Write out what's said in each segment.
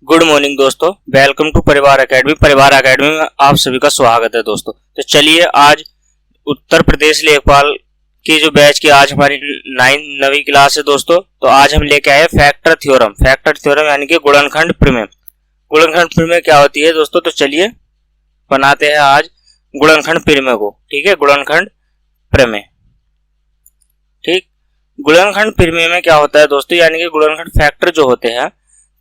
Good morning दोस्तों, welcome to परिवार academy. परिवार एकेडमी में आप सभी का स्वागत है दोस्तों। तो चलिए आज उत्तर प्रदेश लेखपाल की जो बैच की आज हमारी 9वीं क्लास है दोस्तों। तो आज हम लेके आए फैक्टर थ्योरम। फैक्टर थ्योरम यानी कि गुणनखंड प्रमेय। गुणनखंड प्रमेय क्या होती है दोस्तों? तो चलिए बनाते हैं आज गुणनखंड प्रमेय को। ठीक है, गुणनखंड प्रमेय। ठीक, गुणनखंड प्रमेय में क्या होता है दोस्तों, यानी कि गुणनखंड फैक्टर जो होते हैं,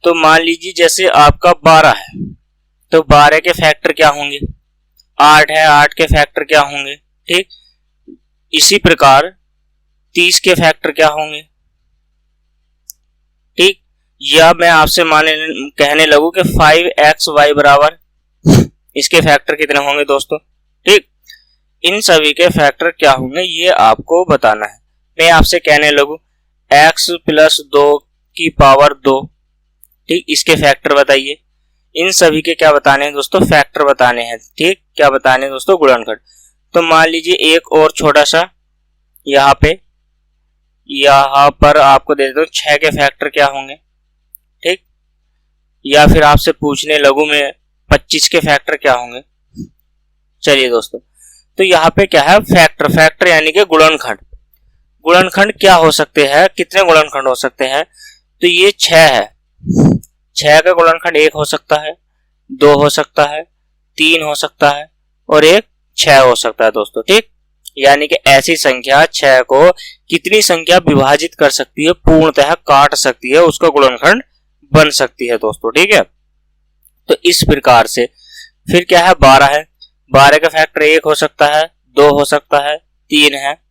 तो मान लीजिए जैसे आपका 12 है तो 12 के फैक्टर क्या होंगे, 8 है 8 के फैक्टर क्या होंगे। ठीक, इसी प्रकार 30 के फैक्टर क्या होंगे। ठीक, या मैं आपसे कहने लगूं कि 5xy बराबर, इसके फैक्टर कितने होंगे दोस्तों। ठीक, इन सभी के फैक्टर क्या होंगे ये आपको बताना है। मैं आपसे कहने लगूं x प्लस 2 की पावर 2, ठीक, इसके फैक्टर बताइए। इन सभी के क्या बताने हैं दोस्तों, फैक्टर बताने हैं। ठीक, क्या बताने हैं दोस्तों, गुणनखंड। तो मान लीजिए एक और छोटा सा यहाँ पर आपको दे देता हूं 6 के फैक्टर क्या होंगे। ठीक, या फिर आपसे पूछने लगूं मैं 25 के फैक्टर क्या होंगे। चलिए दोस्तों, तो यहाँ पे क्या है, फैक्टर यानी कि गुणनखंड। गुणनखंड क्या हो सकते हैं, कितने गुणनखंड हो सकते हैं? तो ये 6 है, 6 का गुणनखंड 1 हो सकता है, 2 हो सकता है, 3 हो सकता है और एक 6 हो सकता है दोस्तों। ठीक, यानी कि ऐसी संख्या 6 को कितनी संख्या विभाजित कर सकती है, पूर्णतः काट सकती है, उसका गुणनखंड बन सकती है दोस्तों। ठीक है, तो इस प्रकार से फिर क्या है, 12 है, 12 का फैक्टर 1 हो सकता है, 2 हो सकता है, 3 है,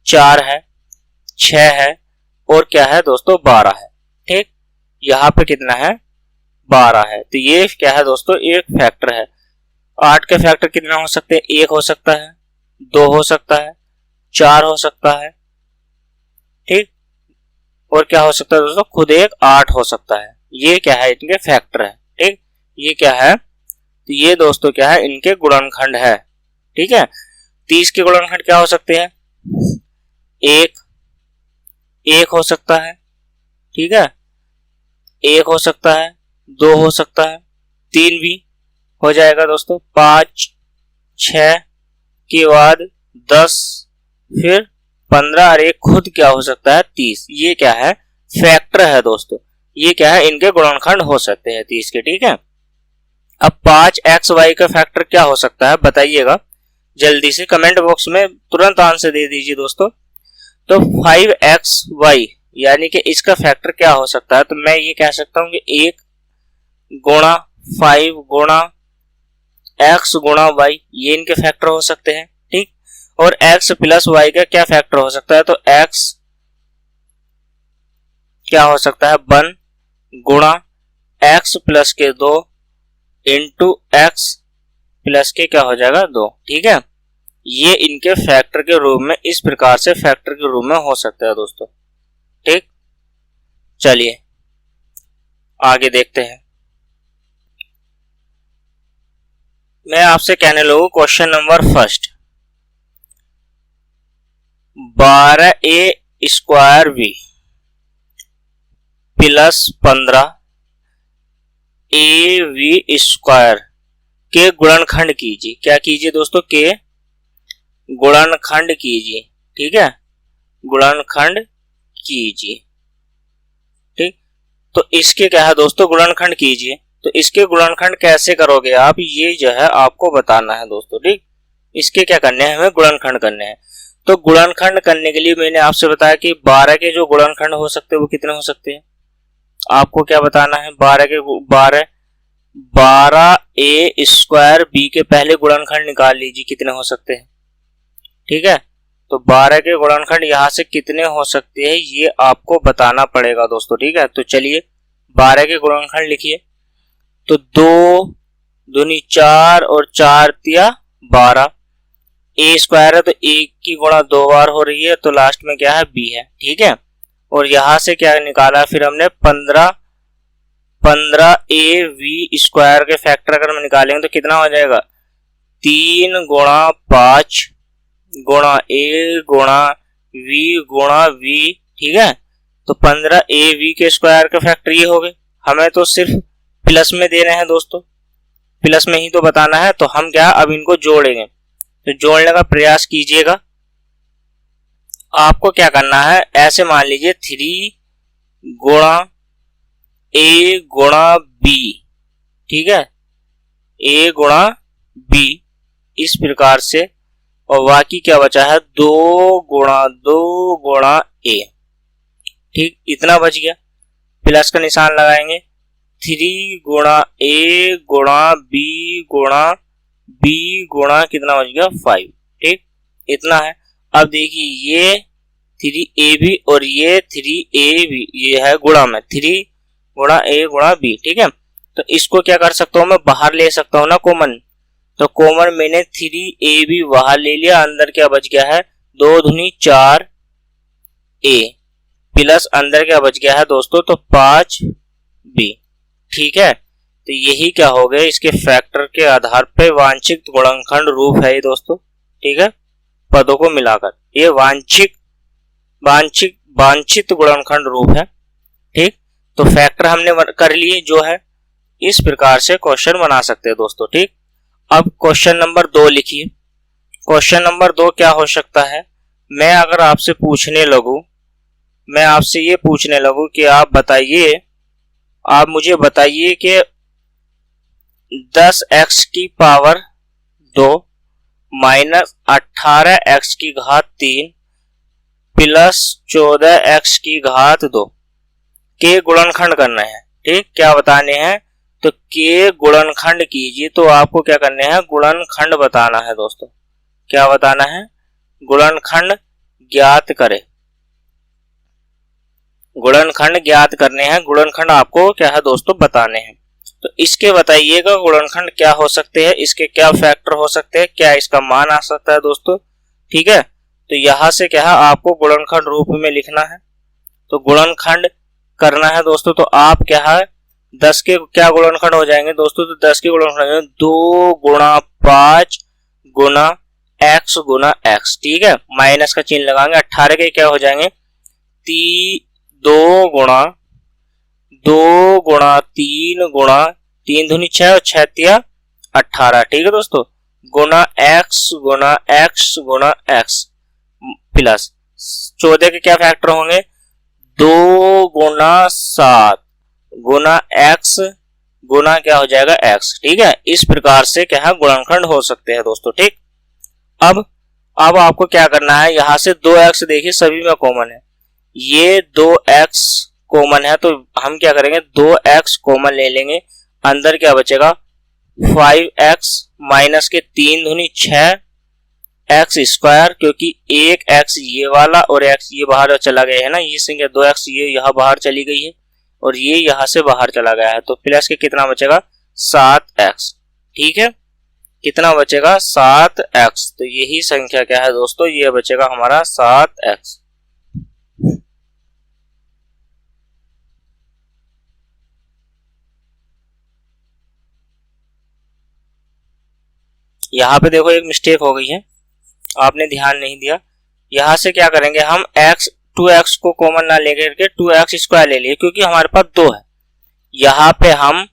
4 है, 6 है और क्या है दोस्तों, 12 है। ठीक, यहाँ पे कितना है, 12 है। तो ये क्या है दोस्तों, एक फैक्टर है। 8 के फैक्टर कितना हो सकते हैं, 1 हो सकता है, 2 हो सकता है, 4 हो सकता है। ठीक, और क्या हो सकता है दोस्तों, खुद एक 8 हो सकता है। ये क्या है, इनके फैक्टर है। ठीक, ये क्या है, तो ये दोस्तों क्या है, इनके गुणनखंड है। ठीक है, 30 के गुणनखंड क्या हो सकते हैं, 1 हो सकता है, ठीक है, 1 हो सकता है, 2 हो सकता है, 3 भी हो जाएगा दोस्तों, 5, 6 के बाद 10, फिर 15 और एक खुद क्या हो सकता है, 30। ये क्या है, फैक्टर है दोस्तों। ये क्या है, इनके गुणनखंड हो सकते हैं 30 के। ठीक है, अब 5xy का फैक्टर क्या हो सकता है बताइएगा, जल्दी से कमेंट बॉक्स में तुरंत आंसर दे दीजिए दोस्तों। तो 5xy यानी कि इसका फैक्टर क्या हो सकता है, तो मैं ये कह सकता हूं कि 1 गुणा 5 गुणा x गुणा y, ये इनके फैक्टर हो सकते हैं। ठीक, और x प्लस y का क्या फैक्टर हो सकता है, तो x क्या हो सकता है, 1 गुणा x प्लस के 2 इंटू x प्लस के क्या हो जाएगा, 2। ठीक है, ये इनके फैक्टर के रूप में, इस प्रकार से फैक्टर के रूप में हो सकता है दोस्तों। ठीक, चलिए आगे देखते हैं। मैं आपसे कहने लगूं question number first, 12a square b plus 15 a b square के गुणनखंड कीजिए। क्या कीजिए दोस्तों, के गुणनखंड कीजिए। ठीक है, गुणनखंड कीजिए। ठीक, तो इसके क्या है दोस्तों, गुणनखंड कीजिए। तो इसके गुणनखंड कैसे करोगे आप, ये जो है आपको बताना है दोस्तों। ठीक, इसके क्या करने हैं, हमें गुणनखंड करने हैं। तो गुणनखंड करने के लिए मैंने आपसे बताया कि 12 के जो गुणनखंड हो सकते हैं वो कितने हो सकते हैं, आपको क्या बताना है, 12a स्क्वायर बी के पहले गुणनखंड निकाल लीजिए कितने हो सकते हैं। ठीक है, तो 12 के गुणनखंड यहाँ से कितने हो सकते हैं ये आपको बताना पड़ेगा दोस्तों। ठीक है, तो चलिए 12 के गुणनखंड लिखिए। तो 2 दूनी 4 और 4 तिया 12, ए स्क्वायर है तो ए की गुणा 2 बार हो रही है, तो लास्ट में क्या है, बी है। ठीक है, और यहां से क्या निकाला फिर हमने, 15 ए वी स्क्वायर के फैक्टर अगर हम निकालेंगे तो कितना हो जाएगा, 3 गुणा 5 गुणा ए गुणा वी। ठीक है, तो 15 ए वी के स्क्वायर के फैक्टर ये हो गए। हमें तो सिर्फ प्लस में दे रहे हैं दोस्तों, प्लस में ही तो बताना है, तो हम क्या अब इनको जोड़ेंगे। तो जोड़ने का प्रयास कीजिएगा। आपको क्या करना है, ऐसे मान लीजिए 3 गुणा ए गुणा बी, ठीक है, ए गुणा बी इस प्रकार से, और बाकी क्या बचा है 2 गुणा ए, ठीक, इतना बच गया। प्लस का निशान लगाएंगे, 3 गुणा ए गुणा बी गुणा कितना बच गया 5, ठीक, इतना है। अब देखिए ये 3ab और ये 3ab, ये है गुणा में 3 गुणा ए गुणा बी, ठीक है। तो इसको क्या कर सकता हूं मैं, बाहर ले सकता हूं ना कॉमन। तो कॉमन मैंने 3ab बाहर ले लिया, अंदर क्या बच गया है 2 दूनी 4 ए, प्लस अंदर क्या बच गया है दोस्तों, तो 5 बी, ठीक है। तो यही क्या हो गया, इसके फैक्टर के आधार पे वांछित गुणनखंड रूप है ये दोस्तों, ठीक है, पदों को मिलाकर ये वांछित गुणनखंड रूप है, ठीक। तो फैक्टर हमने कर लिए जो है, इस प्रकार से क्वेश्चन बना सकते हैं दोस्तों, ठीक। अब क्वेश्चन नंबर 2 लिखिए। क्वेश्चन नंबर 2 क्या हो सकता है, मैं अगर आपसे पूछने लगूं, मैं आपसे ये पूछने लगूं कि आप मुझे बताइए कि 10x की पावर 2 माइनस 18x की घात 3 प्लस 14x की घात 2 के गुणनखंड करना है, ठीक। क्या बताने हैं, तो के गुणनखंड कीजिए। तो आपको क्या करने हैं, गुणनखंड बताना है दोस्तों। क्या बताना है, गुणनखंड ज्ञात करें, गुणनखंड ज्ञात करने हैं। गुणनखंड आपको क्या है दोस्तों बताने हैं। तो इसके बताइएगा गुणनखंड क्या हो सकते हैं, इसके क्या फैक्टर हो सकते हैं, क्या इसका मान आ सकता है दोस्तों, ठीक है। तो यहां से क्या है आपको गुणनखंड रूप में लिखना है। तो गुणनखंड करना है दोस्तों, तो आप क्या है 10 के क्या गुणनखंड हो जाएंगे दोस्तों, तो 10 के गुणनखंड 2 गुणा 5 गुणा x, ठीक है, माइनस का चिन्ह लगाएंगे। 18 के क्या हो जाएंगे 2 गुणा 3 गुणा 3 दूनी 6 और 6 तिया 18, ठीक है दोस्तों, गुणा x प्लस 14 के क्या फैक्टर होंगे 2 गुणा 7 गुणा x गुणा क्या हो जाएगा x, ठीक है। इस प्रकार से क्या है गुणनखंड हो सकते हैं दोस्तों, ठीक। अब आपको क्या करना है, यहां से 2x देखिए सभी में कॉमन है, ये 2x कॉमन है, तो हम क्या करेंगे 2x कॉमन ले लेंगे। अंदर क्या बचेगा 5x माइनस के 3 दूनी 6 x स्क्वायर, क्योंकि एक x ये वाला और x ये बाहर चला गया है ना, ये संख्या 2x ये यहाँ बाहर चली गई है और ये यहाँ से बाहर चला गया है, तो प्लस के कितना बचेगा 7x, ठीक है, कितना बचेगा 7x। तो यही संख्या क्या है दोस्तों, ये बचेगा हमारा 7x। यहाँ पे देखो एक मिस्टेक हो गई है, आपने ध्यान नहीं दिया। यहां से क्या करेंगे हम 2x को कॉमन ना लेकर के 2x स्क्वायर ले लिए, क्योंकि हमारे पास 2 है। यहाँ पे हम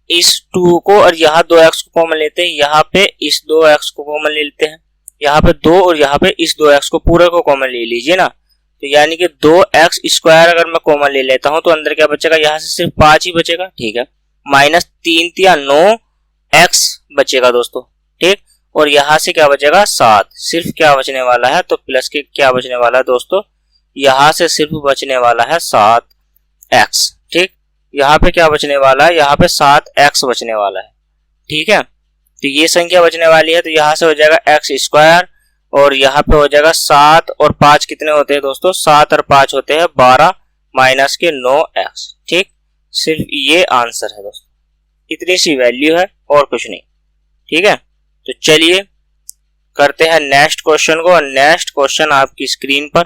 इस 2 को और यहाँ 2x को कॉमन लेते हैं, यहाँ पे इस 2x को कॉमन ले लेते हैं, यहाँ पे 2 और यहाँ पे इस 2x को पूरे को कॉमन ले लीजिए ना। तो यानी कि 2x स्क्वायर अगर मैं कॉमन ले लेता हूं तो अंदर क्या बचेगा, यहाँ से सिर्फ 5 ही बचेगा, ठीक है, माइनस 3 तिया 9x बचेगा दोस्तों, ठीक। और यहां से क्या बचेगा 7, सिर्फ क्या बचने वाला है, तो प्लस के क्या बचने वाला है दोस्तों, यहां से सिर्फ बचने वाला है 7x, ठीक। यहाँ पे क्या बचने वाला है, यहाँ पे 7x बचने वाला है, ठीक है। तो ये संख्या बचने वाली है, तो यहाँ से हो जाएगा x स्क्वायर और यहाँ पे हो जाएगा 7 और 5 कितने होते हैं दोस्तों, 7 और 5 होते हैं 12 माइनस के 9x, ठीक। सिर्फ ये आंसर है दोस्तों, इतनी सी वैल्यू है और कुछ नहीं, ठीक है। तो चलिए करते हैं नेक्स्ट क्वेश्चन को। नेक्स्ट क्वेश्चन आपकी स्क्रीन पर,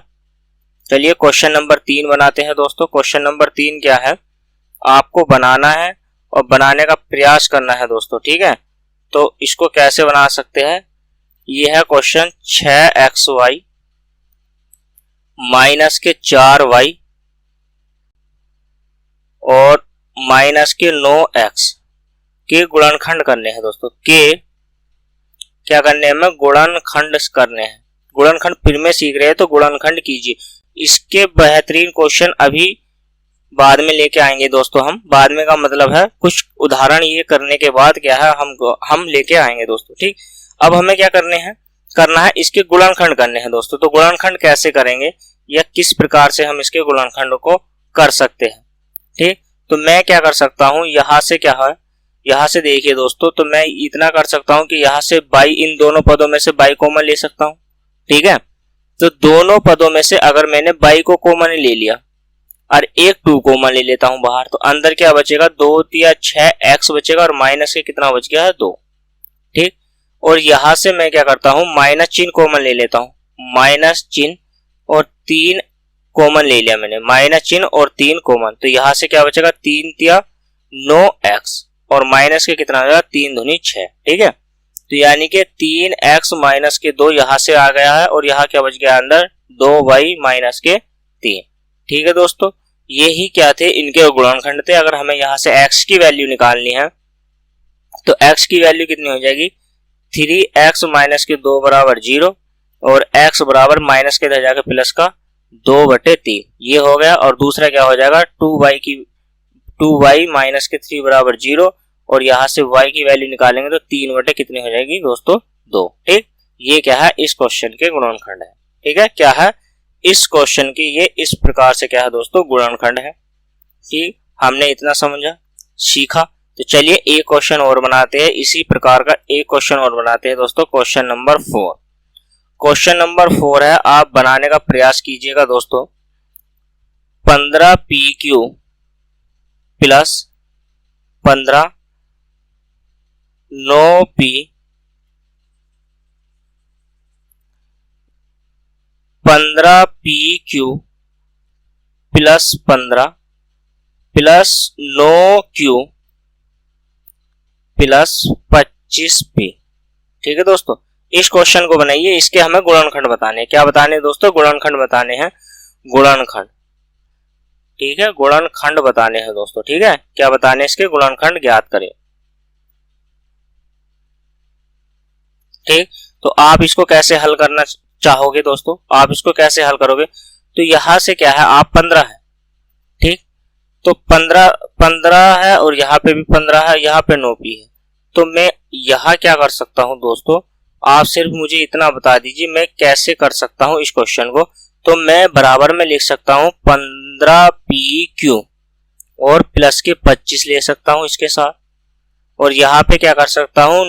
चलिए क्वेश्चन नंबर 3 बनाते हैं दोस्तों। क्वेश्चन नंबर 3 क्या है, आपको बनाना है और बनाने का प्रयास करना है दोस्तों, ठीक है। तो इसको कैसे बना सकते हैं, ये है क्वेश्चन 6xy माइनस के 4y और माइनस के 9x के गुणनखंड करने हैं दोस्तों। के क्या करने हैं, हमें गुणनखंड करने हैं। गुणनखंड फिर में सीख रहे हैं तो गुणनखंड कीजिए। इसके बेहतरीन क्वेश्चन अभी बाद में लेके आएंगे दोस्तों। हम बाद में का मतलब है कुछ उदाहरण ये करने के बाद क्या है हम लेके आएंगे दोस्तों। ठीक, अब हमें क्या करना है इसके गुणनखंड करने हैं दोस्तों। तो गुणनखंड कैसे करेंगे या किस प्रकार से हम इसके गुणनखंड को कर सकते हैं। ठीक, तो मैं क्या कर सकता हूं, यहां से क्या है, यहां से देखिए दोस्तों, तो मैं इतना कर सकता हूं कि यहां से बाई, इन दोनों पदों में से बाई कॉमन ले सकता हूं। ठीक है, तो दोनों पदों में से अगर मैंने बाई को कॉमन ले लिया और एक 2 कॉमन ले लेता हूं बाहर, तो अंदर क्या बचेगा, 2 या 6 x बचेगा और माइनस के कितना बच गया है 2। ठीक, और यहां से मैं क्या करता हूं, माइनस चिन्ह कॉमन ले लेता हूं, माइनस चिन्ह और 3 कॉमन ले लिया मैंने, माइनस चिन्ह और 3 कॉमन, तो यहां से क्या बचेगा, 3 या 9x और माइनस के कितना हो जाएगा, 3 दूनी 6। ठीक है, तो यानी कि 3x माइनस के 2 यहां से आ गया है और यहां क्या बच गया अंदर, 2y माइनस के 3। ठीक है दोस्तों, ये ही क्या थे, इनके गुणनखंड थे। अगर हमें यहां से x की वैल्यू निकालनी है तो x की वैल्यू कितनी हो जाएगी, 3x माइनस के 2 बराबर 0 और x बराबर माइनस के इधर जाकर प्लस का 2/3, ये हो गया। और दूसरा क्या हो जाएगा, 2y माइनस के 3 बराबर 0 और यहां से y की वैल्यू निकालेंगे तो 3 कितनी हो जाएगी दोस्तों, 2। ठीक, ये क्या है, इस क्वेश्चन के गुणनखंड है। ठीक है, क्या है, इस क्वेश्चन की ये इस प्रकार से क्या है दोस्तों, गुणनखंड है। ठीक, हमने इतना समझा सीखा, तो चलिए एक क्वेश्चन और बनाते हैं, इसी प्रकार का एक क्वेश्चन और बनाते हैं दोस्तों। क्वेश्चन नंबर 4, क्वेश्चन नंबर 4 है, आप बनाने का प्रयास कीजिएगा दोस्तों। 15pq plus 15 9p 15pq plus 15 plus 9q plus 25p। ठीक है दोस्तों, इस क्वेश्चन को बनाइए, इसके हमें गुणनखंड बताने हैं। क्या बताने हैं दोस्तों, गुणनखंड बताने हैं, गुणनखंड। ठीक है, गुणनखंड बताने हैं दोस्तों। ठीक है, क्या बताने हैं, इसके गुणनखंड ज्ञात करें। ठीक, तो आप इसको कैसे हल करना चाहोगे दोस्तों, आप इसको कैसे हल करोगे, तो यहां से क्या है, आप 15 है। ठीक, तो 15 है और यहाँ पे भी 15 है, यहाँ पे 9p है, तो मैं यहाँ क्या कर सकता हूं दोस्तों, आप सिर्फ मुझे इतना बता दीजिए मैं कैसे कर सकता हूं इस क्वेश्चन को। तो मैं बराबर में लिख सकता हूं 15pq और प्लस के 25 ले सकता हूं इसके साथ, और यहाँ पे क्या कर सकता हूं,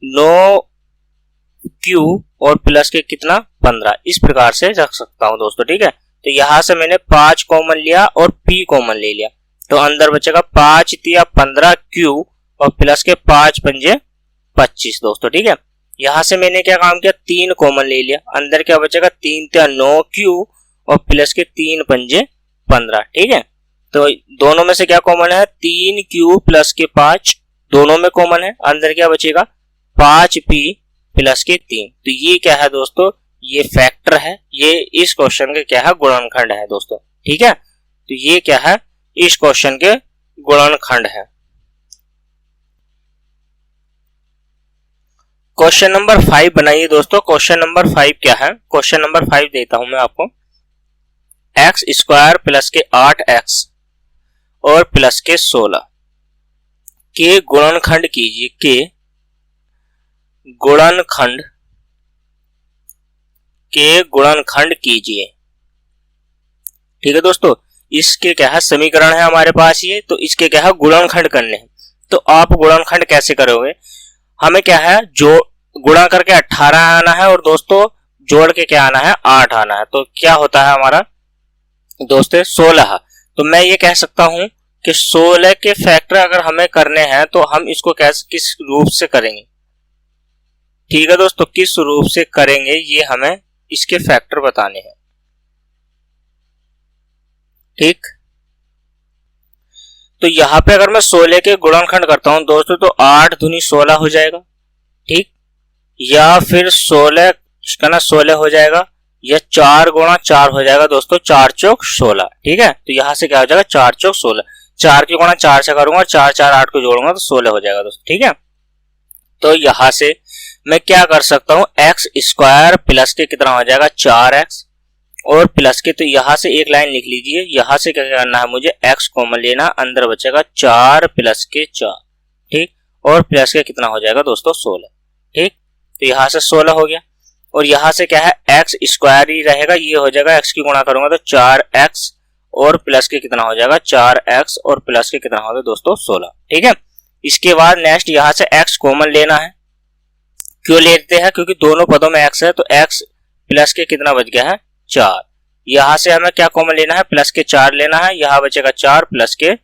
9q और प्लस के कितना 15, इस प्रकार से रख सकता हूं दोस्तों। ठीक है, तो यहां से मैंने 5 कॉमन लिया और p कॉमन ले लिया, तो अंदर बचेगा 5 या 15q और प्लस के 5 पंजे 25 दोस्तों। ठीक है, यहां से मैंने क्या काम किया, 3 कॉमन ले लिया, अंदर क्या बचेगा, 3 या 9q और प्लस के 3 पंजे 15। ठीक है, तो दोनों में से क्या कॉमन है, 3q प्लस के 5 दोनों में कॉमन है, अंदर क्या बचेगा 5p प्लस के 3। तो ये क्या है दोस्तों, ये फैक्टर है, ये इस क्वेश्चन के क्या है, गुणनखंड है दोस्तों। ठीक है, तो ये क्या है, इस क्वेश्चन के गुणनखंड है। क्वेश्चन नंबर 5 बनाइए दोस्तों। क्वेश्चन नंबर 5 क्या है, क्वेश्चन नंबर 5 देता हूं मैं आपको, एक्स स्क्वायर प्लस के 8x और प्लस के 16 के गुणनखंड कीजिए, के गुणनखंड कीजिए। ठीक है दोस्तों, इसके क्या है, समीकरण है हमारे पास ये, तो इसके क्या है, गुणनखंड करने हैं। तो आप गुणनखंड कैसे करोगे, हमें क्या है, जो गुणा करके 18 आना है और दोस्तों जोड़ के क्या आना है, 8 आना है। तो क्या होता है हमारा दोस्तों 16। तो मैं ये कह सकता हूं कि 16 के फैक्टर अगर हमें करने हैं तो हम इसको कैसे, किस रूप से करेंगे। ठीक है दोस्तों, किस रूप से करेंगे ये हमें इसके फैक्टर बताने हैं। ठीक, तो यहां पे अगर मैं 16 के गुणनखंड करता हूं दोस्तों तो 8 दूनी 16 हो जाएगा। ठीक, या फिर 16 इसका ना 16 हो जाएगा, या 4 गुणा 4 हो जाएगा दोस्तों, 4 चौक 16। ठीक है, तो यहां से क्या हो जाएगा, 4 चौक 16। 4 की गुणा 4 से करूंगा, 4 4 8 को जोड़ूंगा तो 16 हो जाएगा दोस्तों। ठीक है, तो यहां से मैं क्या कर सकता हूं, एक्स स्क्वायर प्लस के कितना हो जाएगा 4x और प्लस के, तो यहां से एक लाइन लिख लीजिए, यहां से क्या करना है मुझे x कॉमन लेना, अंदर बचेगा 4 प्लस के 4, ठीक, और प्लस के कितना हो जाएगा दोस्तों 16। ठीक, तो यहां से 16 हो गया और यहां से क्या है एक्स स्क्वायर ही रहेगा, ये हो जाएगा x की गुणा करूंगा तो 4x और प्लस के कितना हो जाएगा 4x और प्लस के कितना होगा दोस्तों 16। ठीक है, इसके बाद नेक्स्ट यहां से x कॉमन लेना है। क्यों लेते हैं, क्योंकि दोनों पदों में x है, तो x प्लस के कितना बच गया है 4। यहां से हमें क्या कॉमन लेना है, प्लस के 4 लेना है, यहां बचेगा 4 प्लस के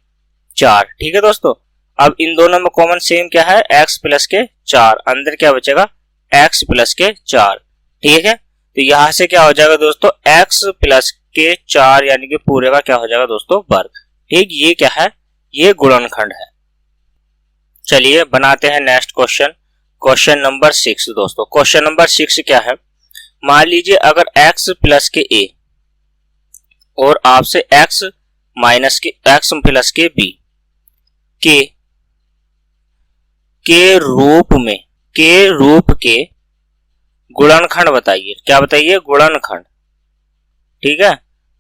4। ठीक है दोस्तों, अब इन दोनों में कॉमन सेम क्या है, x प्लस के 4, अंदर क्या बचेगा x प्लस के 4। ठीक है, तो यहां से क्या हो जाएगा दोस्तों x प्लस के 4 यानी कि पूरे का क्या हो जाएगा दोस्तों वर्ग। ठीक, ये क्या है, ये गुणनखंड है। चलिए बनाते हैं नेक्स्ट क्वेश्चन, क्वेश्चन नंबर 6 दोस्तों। क्वेश्चन नंबर 6 क्या है, मान लीजिए अगर x प्लस के a और आपसे x माइनस के x प्लस के b के रूप के गुणनखंड बताइए। क्या बताइए, गुणनखंड। ठीक है,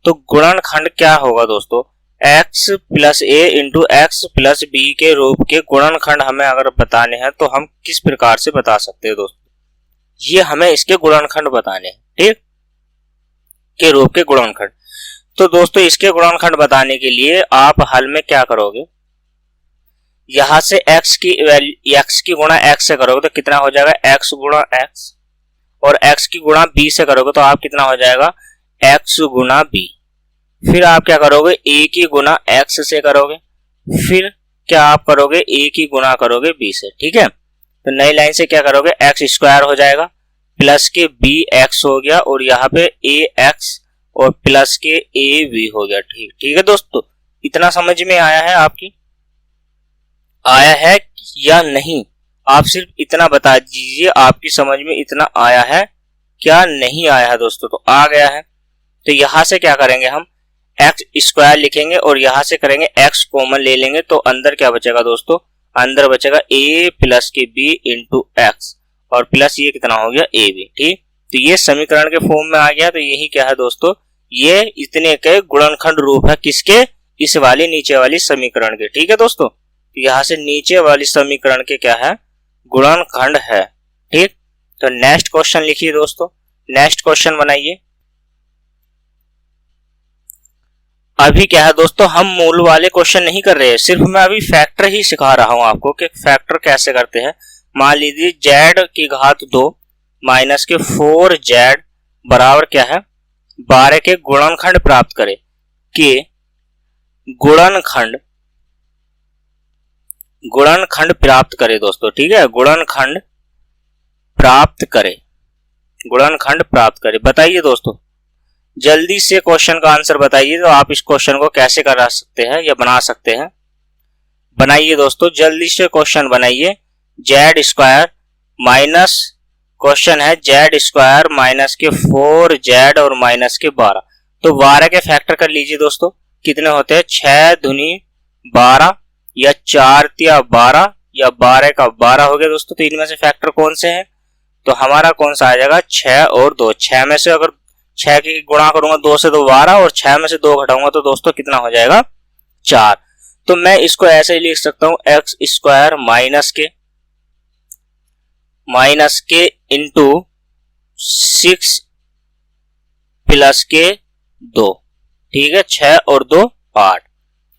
तो गुणनखंड क्या होगा दोस्तों, x प्लस ए इंटू एक्स प्लस बी के रूप के गुणनखंड हमें अगर बताने हैं तो हम किस प्रकार से बता सकते हैं दोस्तों, ये हमें इसके गुणनखंड बताने हैं। ठीक, के रूप के गुणनखंड। तो दोस्तों इसके गुणनखंड बताने के लिए आप हल में क्या करोगे, यहां से x की गुणा x से करोगे तो कितना हो जाएगा x गुणा x, और x की गुणा b से करोगे तो आप कितना हो जाएगा x गुणा b। फिर आप क्या करोगे a की गुणा x से करोगे, फिर क्या आप करोगे a की गुणा करोगे b से। ठीक है, तो नई लाइन से क्या करोगे x स्क्वायर हो जाएगा प्लस के b x हो गया और यहाँ पे a x और प्लस के a b हो गया। ठीक है दोस्तों, इतना समझ में आया है, आपकी आया है या नहीं, आप सिर्फ इतना बता दीजिए आपकी समझ में इतना आया है क्या नहीं आया है दोस्तों। तो आ गया है, तो यहां से क्या करेंगे हम एक्स स्क्वायर लिखेंगे और यहां से करेंगे एक्स कॉमन ले लेंगे, तो अंदर क्या बचेगा दोस्तों, अंदर बचेगा a प्लस के b इंटू एक्स और प्लस ये कितना हो गया a b। ठीक, तो ये समीकरण के फॉर्म में आ गया। तो यही क्या है दोस्तों, ये इतने के गुणनखंड रूप है किसके, इस वाली नीचे वाली समीकरण के। ठीक है दोस्तों, तो यहां से नीचे वाली समीकरण के क्या है गुणनखंड है। ठीक, तो नेक्स्ट क्वेश्चन लिखिए दोस्तों, नेक्स्ट क्वेश्चन बनाइए। अभी क्या है दोस्तों, हम मूल वाले क्वेश्चन नहीं कर रहे हैं, सिर्फ मैं अभी फैक्टर ही सिखा रहा हूं आपको कि फैक्टर कैसे करते हैं। मान लीजिए z की घात 2 माइनस के 4z बराबर क्या है 12 के गुणनखंड प्राप्त करें, के गुणनखंड प्राप्त करें दोस्तों। ठीक है, गुणनखंड प्राप्त करें। बताइए दोस्तों, जल्दी से क्वेश्चन का आंसर बताइए। तो आप इस क्वेश्चन को कैसे करा सकते हैं या बना सकते हैं, बनाइए दोस्तों, जल्दी से क्वेश्चन बनाइए। जेड स्क्वायर माइनस, क्वेश्चन है जेड स्क्वायर माइनस के 4z और माइनस के 12, तो 12 के फैक्टर कर लीजिए दोस्तों, कितने होते हैं 6 दूनी 12 या 4 तिया 12 या 12 का 12 हो गया दोस्तों। तो इनमें से फैक्टर कौन से हैं, तो हमारा कौन सा आ जाएगा 6 और 2। 6 में से अगर 6 की गुणा करूंगा 2 से तो 12 और 6 में से 2 घटाऊंगा तो दोस्तों कितना हो जाएगा 4। तो मैं इसको ऐसे ही लिख सकता हूं एक्स स्क्वायर माइनस के इंटू 6 प्लस के 2। ठीक है, 6 और 2 8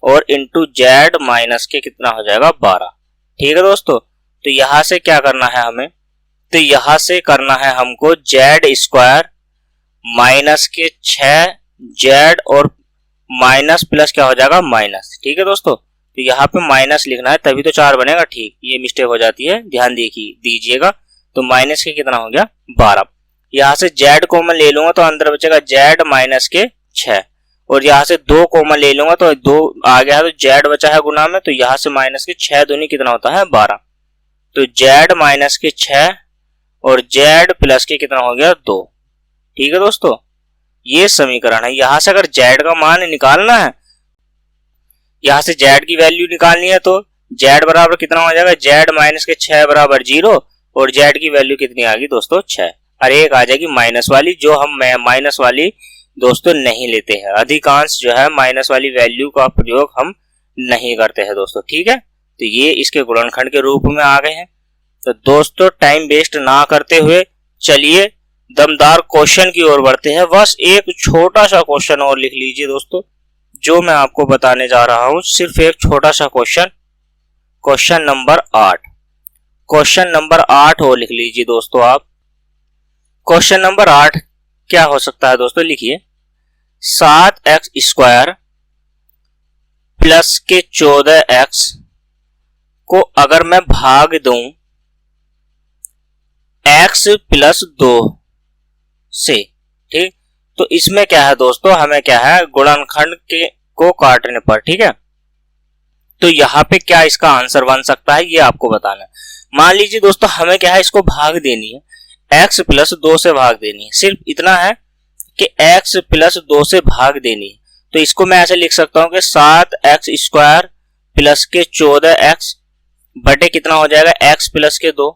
और इंटू जेड माइनस के कितना हो जाएगा 12। ठीक है दोस्तों, तो यहां से क्या करना है हमें, तो यहां से करना है हमको जेड स्क्वायर माइनस के 6z और माइनस प्लस क्या हो जाएगा माइनस। ठीक है दोस्तों, तो यहाँ पे माइनस लिखना है तभी तो 4 बनेगा। ठीक, ये मिस्टेक हो जाती है, ध्यान दीजिएगा। तो माइनस के कितना हो गया 12, यहाँ से z कॉमन ले लूंगा तो अंदर बचेगा z माइनस के 6 और यहाँ से 2 कॉमन ले लूंगा तो 2 आ गया तो z बचा है गुना में, तो यहाँ से माइनस के 6 दूनी कितना होता है 12, तो z माइनस के 6 और z प्लस के कितना हो गया 2। ठीक है दोस्तों, ये समीकरण है। यहां से अगर z का मान निकालना है, यहाँ से जेड की वैल्यू निकालनी है तो जेड बराबर कितना हो जाएगा, जेड माइनस के 6 बराबर 0 और जेड की वैल्यू कितनी आ गई दोस्तों 6 और एक आ जाएगी माइनस वाली, जो हम माइनस वाली दोस्तों नहीं लेते हैं, अधिकांश जो है माइनस वाली वैल्यू का प्रयोग हम नहीं करते हैं दोस्तों। ठीक है, तो ये इसके गुणनखंड के रूप में आ गए हैं। तो दोस्तों टाइम वेस्ट ना करते हुए चलिए दमदार क्वेश्चन की ओर बढ़ते हैं। बस एक छोटा सा क्वेश्चन और लिख लीजिए दोस्तों, जो मैं आपको बताने जा रहा हूं, सिर्फ एक छोटा सा question, question number 8, question number 8 और लिख लीजिए दोस्तों आप। क्वेश्चन नंबर 8 क्या हो सकता है दोस्तों, लिखिए 7x स्क्वायर प्लस के 14x को अगर मैं भाग दूं x प्लस 2 से, ठीक, तो इसमें क्या है दोस्तों, हमें क्या है गुणनखंड के को काटने पर, ठीक है, तो यहाँ पे क्या इसका आंसर बन सकता है ये आपको बताना है। मान लीजिए दोस्तों हमें क्या है इसको भाग देनी है, x प्लस 2 से भाग देनी है, सिर्फ इतना है कि x प्लस 2 से भाग देनी है। तो इसको मैं ऐसे लिख सकता हूं कि 7x स्क्वायर प्लस के 14x बटे कितना हो जाएगा x प्लस के 2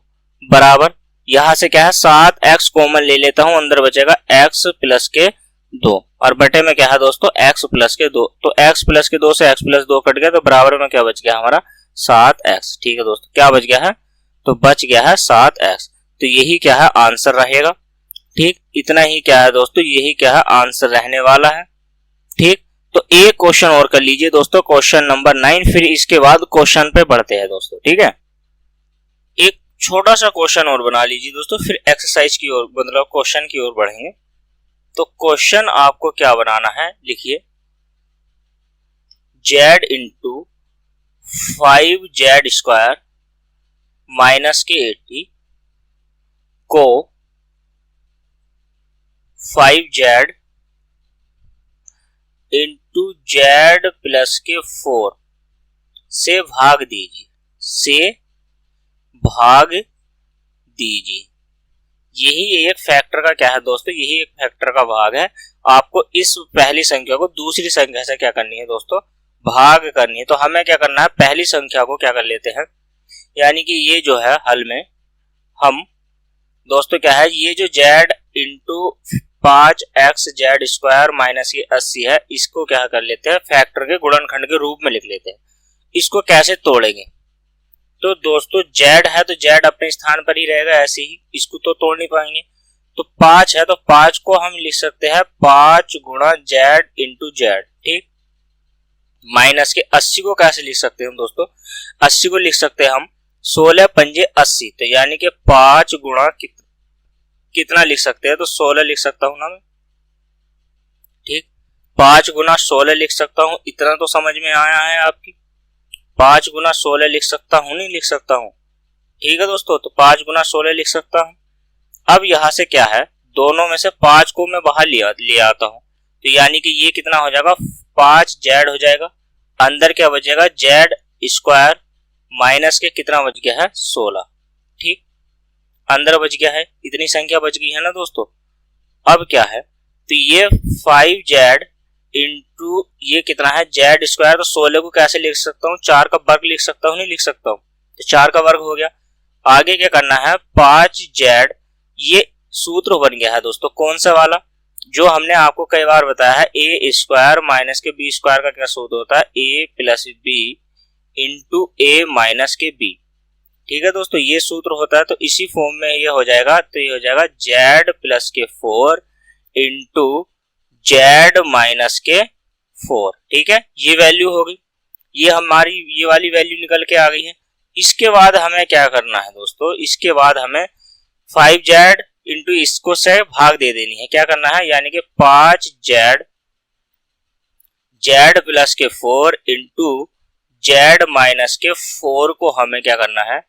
बराबर, यहां से क्या है 7x कॉमन ले लेता हूं, अंदर बचेगा x प्लस के 2 और बटे में क्या है दोस्तों x प्लस के 2, तो x प्लस के 2 से x प्लस 2 कट गया, तो बराबर में क्या बच गया हमारा 7x। ठीक है दोस्तों, क्या बच गया है, तो बच गया है 7x। तो यही क्या है आंसर रहेगा। ठीक, इतना ही क्या है दोस्तों, यही क्या है आंसर रहने वाला है। ठीक, तो एक क्वेश्चन और कर लीजिए दोस्तों, क्वेश्चन नंबर 9, फिर इसके बाद क्वेश्चन पे बढ़ते हैं दोस्तों। ठीक है, एक छोटा सा क्वेश्चन और बना लीजिए दोस्तों, फिर एक्सरसाइज की ओर मतलब क्वेश्चन की ओर बढ़ेंगे। तो क्वेश्चन आपको क्या बनाना है, लिखिए z into 5z square minus के 80 को 5z इंटू z प्लस के 4 से भाग दीजिए, से भाग दीजिए। यही एक फैक्टर का क्या है दोस्तों, यही एक फैक्टर का भाग है। आपको इस पहली संख्या को दूसरी संख्या से क्या करनी है दोस्तों, भाग करनी है। तो हमें क्या करना है, पहली संख्या को क्या कर लेते हैं, यानी कि ये जो है हल में हम दोस्तों क्या है, ये जो z into 5x z square minus ये 80 है, इसको क्या कर लेते हैं फैक्टर के गुणनखंड के रूप में लिख लेते हैं। इसको कैसे तोड़ेंगे, तो दोस्तों z है तो z अपने स्थान पर ही रहेगा ऐसे ही, इसको तो तोड़ नहीं पाएंगे। तो 5 है तो 5 को हम लिख सकते हैं 5 गुणा z इंटू z, ठीक, माइनस के 80 को कैसे लिख सकते हैं हम दोस्तों, 80 को लिख सकते हैं हम 16 पंजे 80, तो यानी कि 5 गुणा कितना लिख सकते हैं, तो 16 लिख सकता हूं ना मैं। ठीक, 5 गुना 16 लिख सकता हूं, इतना तो समझ में आया है आपकी। 5 गुना 16 लिख सकता हूं, नहीं लिख सकता हूं, ठीक है दोस्तों, तो 5 गुना 16 लिख सकता हूं। अब यहां से क्या है, दोनों में से 5 को मैं बाहर ले आता हूं, तो यानी कि ये कितना हो जाएगा 5z हो जाएगा, अंदर क्या बचेगा z स्क्वायर माइनस के कितना बच गया है 16, ठीक, अंदर बच गया है, इतनी संख्या बच गई है ना दोस्तों। अब क्या है, तो ये 5z इंटू ये कितना है z स्क्वायर, तो 16 को कैसे लिख सकता हूँ, 4 का वर्ग लिख सकता हूँ, नहीं लिख सकता हूँ, तो 4 का वर्ग हो गया। आगे क्या करना है 5z, ये सूत्र बन गया है दोस्तों, कौन सा वाला, जो हमने आपको कई बार बताया है, a स्क्वायर माइनस के b स्क्वायर का क्या सूत्र होता है, a plus b into a minus के b। ठीक है दोस्तों, ये सूत्र होता है, तो इसी फॉर्म में ये हो जाएगा, तो ये हो जाएगा z प्लस के 4 इंटू z माइनस के 4, ठीक है, ये वैल्यू होगी, ये हमारी ये वाली वैल्यू निकल के आ गई है। इसके बाद हमें क्या करना है दोस्तों, इसके बाद हमें 5z इंटू इसको से भाग दे देनी है, क्या करना है, यानी कि 5z z प्लस के 4 इंटू z माइनस के 4 को हमें क्या करना है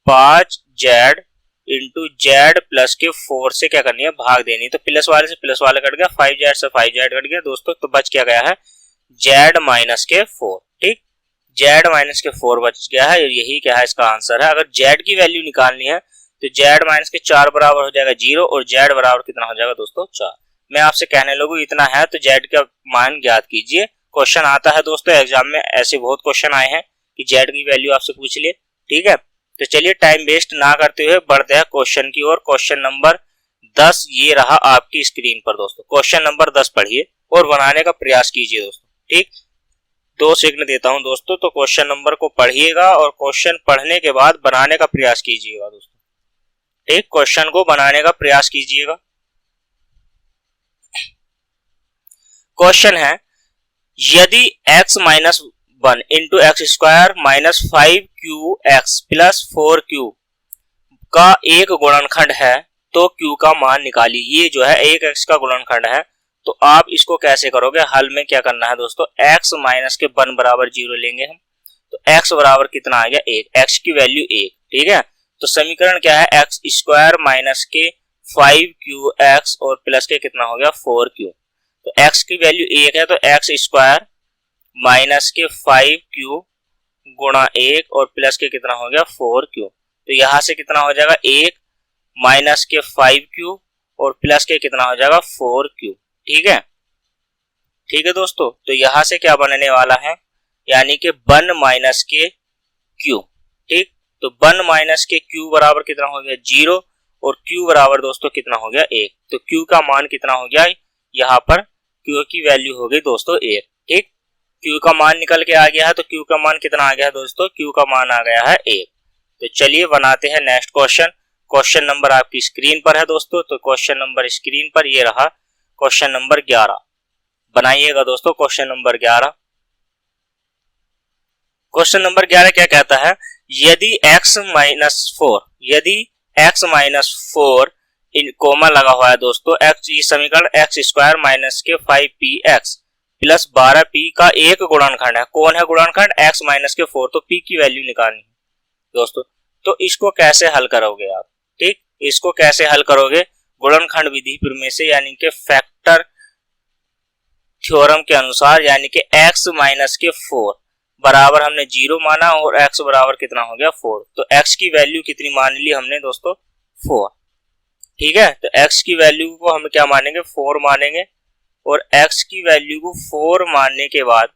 5z इंटू z प्लस के 4 से क्या करनी है भाग देनी है। तो प्लस वाले से प्लस वाले कट गया, 5z से 5z कट गया दोस्तों, तो बच क्या गया है z माइनस के 4, ठीक, z माइनस के 4 बच गया है, यही क्या है इसका आंसर है। अगर z की वैल्यू निकालनी है तो z माइनस के 4 बराबर हो जाएगा 0 और z बराबर कितना हो जाएगा दोस्तों 4। मैं आपसे कहने लगूं इतना है तो z का मान ज्ञात कीजिए, क्वेश्चन आता है दोस्तों एग्जाम में, ऐसे बहुत क्वेश्चन आए हैं कि जेड की वैल्यू आपसे पूछ लिए। ठीक है, तो चलिए टाइम वेस्ट ना करते हुए बढ़ते हैं क्वेश्चन की ओर। क्वेश्चन नंबर 10 ये रहा आपकी स्क्रीन पर दोस्तों। क्वेश्चन नंबर 10 पढ़िए और बनाने का प्रयास कीजिए दोस्तों। ठीक, 2 सेकंड देता हूं दोस्तों, तो क्वेश्चन नंबर को पढ़िएगा और क्वेश्चन पढ़ने के बाद बनाने का प्रयास कीजिएगा दोस्तों। ठीक, क्वेश्चन को बनाने का प्रयास कीजिएगा। क्वेश्चन है, यदि x minus 1 into x square minus 5qx plus 4q का एक गुणनखंड है तो q का मान निकालिए। ये जो है एक x का गुणनखंड है, तो आप इसको कैसे करोगे? हल में क्या करना है दोस्तों, x माइनस के 1 बराबर 0 लेंगे हम, तो x बराबर कितना आ गया 1, x की वैल्यू 1। ठीक है, तो समीकरण क्या है, एक्स स्क्वायर माइनस के 5qx और प्लस के कितना हो गया 4q। तो x की वैल्यू 1 है, तो एक्स स्क्वायर माइनस के 5q गुणा 1 और प्लस के कितना हो गया 4q। तो यहां से कितना हो जाएगा 1 माइनस के 5q और प्लस के कितना हो जाएगा 4q। ठीक है, ठीक है दोस्तों, तो यहां से क्या बनने वाला है, यानी कि 1 माइनस के q। ठीक, तो 1 माइनस के q बराबर कितना हो गया 0 और q बराबर दोस्तों कितना हो गया 1। तो q का मान कितना हो गया, यहाँ पर q की वैल्यू हो गई दोस्तों 1। ठीक, q का मान निकल के आ गया है, तो q का मान कितना आ गया है दोस्तों, q का मान आ गया है 1। तो चलिए बनाते हैं नेक्स्ट क्वेश्चन। क्वेश्चन नंबर आपकी स्क्रीन पर है दोस्तों, तो क्वेश्चन नंबर स्क्रीन पर ये रहा क्वेश्चन नंबर 11। बनाइएगा दोस्तों क्वेश्चन नंबर 11। क्वेश्चन नंबर 11 क्या कहता है, यदि x माइनस 4, यदि x माइनस 4 इन कोमा लगा हुआ है दोस्तों, x ये समीकरण एक्स स्क्वायर माइनस के 5px प्लस 12p का एक गुणनखंड है। कौन है गुणनखंड, x माइनस के 4, तो p की वैल्यू निकालनी है दोस्तों। तो इसको कैसे हल करोगे आप? ठीक, इसको कैसे हल करोगे, गुणनखंड विधि में से, यानी कि फैक्टर थ्योरम के अनुसार, यानी कि x माइनस के 4 बराबर हमने 0 माना और x बराबर कितना हो गया 4, तो x की वैल्यू कितनी मान ली हमने दोस्तों 4। ठीक है, तो x की वैल्यू को हम क्या मानेंगे 4 मानेंगे, और x की वैल्यू को 4 मानने के बाद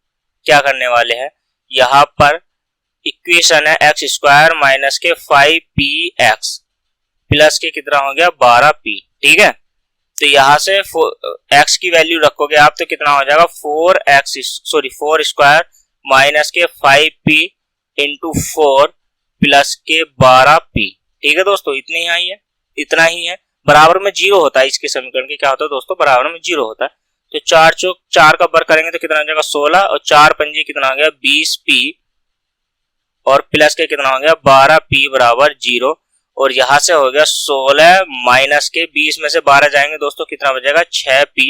क्या करने वाले हैं, यहाँ पर इक्वेशन है एक्स स्क्वायर माइनस के 5px प्लस के कितना हो गया 12p। ठीक है, तो यहाँ से x की वैल्यू रखोगे आप तो कितना हो जाएगा 4 स्क्वायर माइनस के 5p इंटू 4 प्लस के 12p। ठीक है दोस्तों, इतना ही है, बराबर में 0 होता है। इसके समीकरण के क्या होता है दोस्तों, बराबर में 0 होता है। तो 4 चौक 4 का वर्ग करेंगे तो कितना हो जाएगा 16 और 4 पंजे कितना हो गया 20p और प्लस के कितना हो गया 12p बराबर 0। और यहां से हो गया 16 माइनस के 20 में से 12 जाएंगे दोस्तों, कितना बचेगा 6p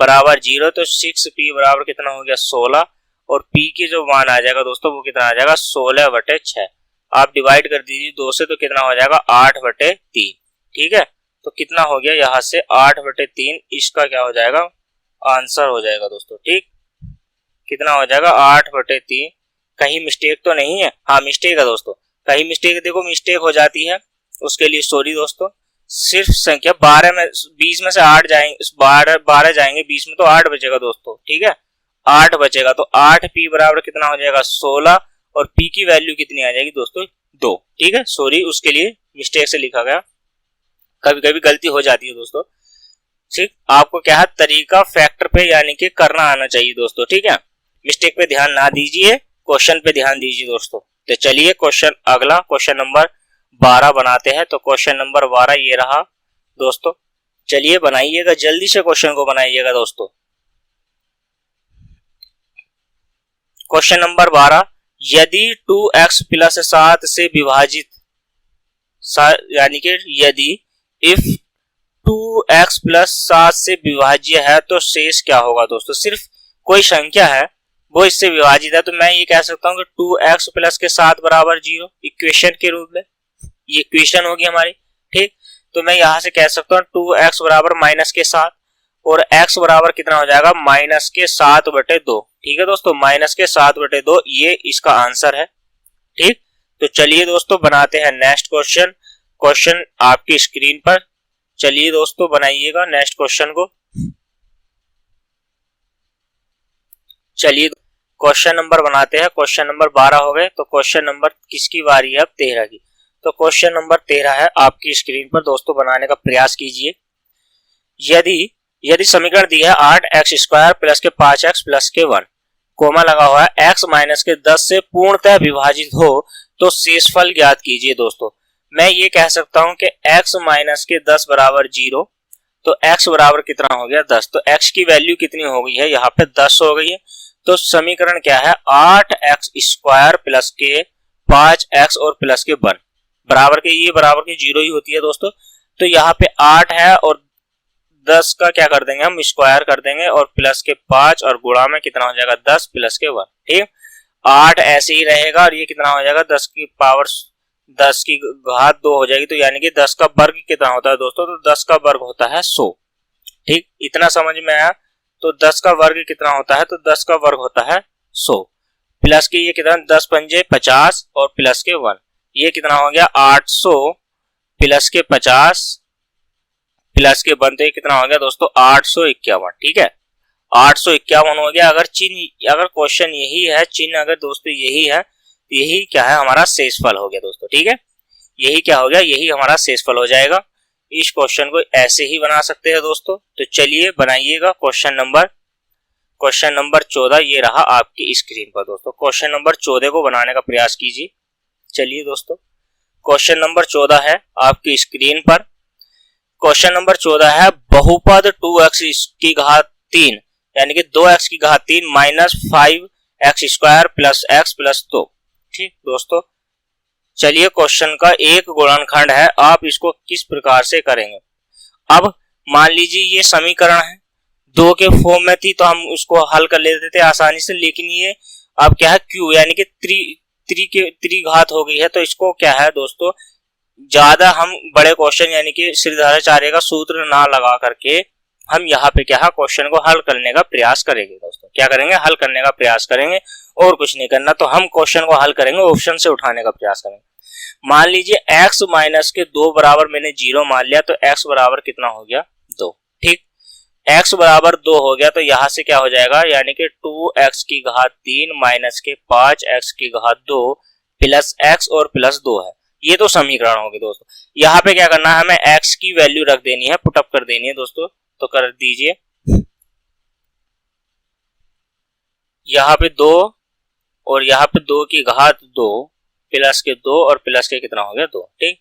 बराबर 0। तो 6p बराबर कितना हो गया 16 और p की जो मान आ जाएगा दोस्तों वो कितना आ जाएगा 16/6। आप डिवाइड कर दीजिए 2 से, तो कितना हो जाएगा 8/3। ठीक है, तो कितना हो गया यहाँ से 8/3, इसका क्या हो जाएगा आंसर हो जाएगा दोस्तों। ठीक, कितना हो जाएगा 8/3। कहीं मिस्टेक तो नहीं है, हाँ मिस्टेक है दोस्तों, कहीं मिस्टेक देखो मिस्टेक हो जाती है, उसके लिए सॉरी दोस्तों। सिर्फ संख्या 12 में 20 में से 8 जाएंगे, 12 जाएंगे 20 में, तो 8 बचेगा दोस्तों। ठीक है, 8 बचेगा, तो 8p बराबर कितना हो जाएगा 16 और p की वैल्यू कितनी आ जाएगी दोस्तों 2। ठीक है, सॉरी उसके लिए मिस्टेक से लिखा गया, कभी कभी गलती हो जाती है दोस्तों। ठीक, आपको क्या है तरीका फैक्टर पे यानी कि करना आना चाहिए दोस्तों। ठीक है, मिस्टेक पे ध्यान ना दीजिए, क्वेश्चन पे ध्यान दीजिए दोस्तों। तो चलिए क्वेश्चन अगला क्वेश्चन नंबर 12 बनाते हैं। तो क्वेश्चन नंबर 12 ये रहा दोस्तों, चलिए बनाइएगा, जल्दी से क्वेश्चन को बनाइएगा दोस्तों। क्वेश्चन नंबर 12, यदि 2x प्लस 7 से विभाजित, यानी कि यदि इफ 2x प्लस 7 से विभाज्य है तो शेष क्या होगा दोस्तों। सिर्फ कोई संख्या है वो इससे विभाजित है, तो मैं ये कह सकता हूँ कि 2x प्लस के 7 बराबर 0 इक्वेशन के रूप में, ये इक्वेशन होगी हमारी। ठीक, तो मैं यहां से कह सकता हूँ 2x बराबर माइनस के 7 और x बराबर कितना हो जाएगा माइनस के 7/2। ठीक है दोस्तों, माइनस के 7/2 ये इसका आंसर है। ठीक, तो चलिए दोस्तों बनाते हैं नेक्स्ट क्वेश्चन। क्वेश्चन आपकी स्क्रीन पर, चलिए दोस्तों बनाइएगा नेक्स्ट क्वेश्चन को। चलिए क्वेश्चन नंबर बनाते हैं। क्वेश्चन नंबर 12 हो गए, तो क्वेश्चन नंबर किसकी बारी है अब? 13 की। तो क्वेश्चन नंबर 13 है, आपकी स्क्रीन पर दोस्तों बनाने का प्रयास कीजिए। यदि यदि समीकरण दिया है 8x² प्लस के 5x प्लस के 1, कोमा लगा हुआ है, x माइनस के 10 से पूर्णतः विभाजित हो तो शेषफल ज्ञात कीजिए। दोस्तों मैं ये कह सकता हूं कि x माइनस के 10 बराबर 0, तो x बराबर कितना हो गया? 10। तो x की वैल्यू कितनी हो गई है? यहाँ पे 10 हो गई है। तो समीकरण क्या है? 8x² प्लस के 5x और प्लस के 1 बराबर के, ये बराबर के 0 ही होती है दोस्तों। तो यहाँ पे 8 है और 10 का क्या कर देंगे हम? स्क्वायर कर देंगे और प्लस के 5 और गुणा में कितना हो जाएगा? 10 प्लस के 1। ठीक, 8 ऐसे ही रहेगा और ये कितना हो जाएगा? 10 की पावर 10 की घात 2 हो जाएगी। तो यानी कि 10 का वर्ग कितना होता है दोस्तों? तो 10 का वर्ग होता है 100। ठीक, इतना समझ में आया? तो 10 का वर्ग कितना होता है? तो 10 का वर्ग होता है 100 प्लस के ये कितना? 10 पंजे 50 और प्लस के 1, ये कितना हो गया? 800 प्लस के 50 प्लस के 1, तो ये कितना हो गया दोस्तों? 851। ठीक है, 851 हो गया। अगर क्वेश्चन यही है, चिन्ह अगर दोस्तों यही है, तो यही क्या है? हमारा शेषफल हो गया दोस्तों। ठीक है, यही क्या हो गया? यही हमारा शेषफल हो जाएगा। इस क्वेश्चन को ऐसे ही बना सकते हैं दोस्तों। तो चलिए बनाइएगा क्वेश्चन नंबर 14 ये रहा आपकी स्क्रीन पर दोस्तों। क्वेश्चन नंबर 14 को बनाने का प्रयास कीजिए। चलिए दोस्तों, क्वेश्चन नंबर 14 है आपकी स्क्रीन पर। क्वेश्चन नंबर 14 है, बहुपद 2x की घात 3 यानी कि 2x की घात 3 minus 5x² plus x plus 2। ठीक दोस्तों, चलिए क्वेश्चन का एक गुणनखंड है, आप इसको किस प्रकार से करेंगे? अब मान लीजिए ये समीकरण है, 2 के फॉर्म में थी तो हम उसको हल कर लेते थे आसानी से, लेकिन ये अब क्या है? q यानी कि त्रिघात हो गई है। तो इसको क्या है दोस्तों, ज्यादा हम बड़े क्वेश्चन यानी कि श्रीधराचार्य का सूत्र ना लगा करके हम यहाँ पे क्या है? क्वेश्चन को हल करने का प्रयास करेंगे दोस्तों। क्या करेंगे? हल करने का प्रयास करेंगे और कुछ नहीं करना। तो हम क्वेश्चन को हल करेंगे, ऑप्शन से उठाने का प्रयास करेंगे। मान लीजिए x माइनस के 2 बराबर मैंने 0 मान लिया, तो x बराबर कितना हो गया? 2। ठीक, x बराबर 2 हो गया, तो यहां से क्या हो जाएगा? यानी कि 2x की घात 3 माइनस के 5x की घात 2 प्लस x और प्लस 2 है। ये तो समीकरण होगी दोस्तों। यहाँ पे क्या करना है? हमें x की वैल्यू रख देनी है, पुटअप कर देनी है दोस्तों। तो कर दीजिए, यहाँ पे 2 और यहाँ पे 2 की घात 2 प्लस के 2 और प्लस के कितना हो गया? 2। ठीक,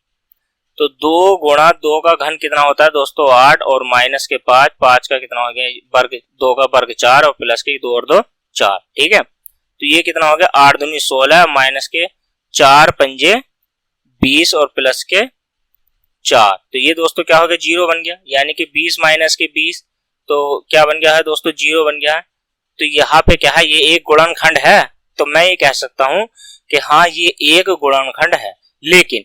तो 2 गुणा 2 का घन कितना होता है दोस्तों? 8 और माइनस के 5 का कितना हो गया? वर्ग, 2 का वर्ग 4 और प्लस के 2 और 2 4। ठीक है, तो ये कितना हो गया? 8 दूनी 16 माइनस के 4 पंजे 20 और प्लस के 4, तो ये दोस्तों क्या हो गया? 0 बन गया। यानी कि 20 माइनस के 20 तो क्या बन गया है दोस्तों? 0 बन गया है। तो यहाँ पे क्या है? ये एक गुणनखंड है, तो मैं ये कह सकता हूं कि हाँ ये एक गुणनखंड है। लेकिन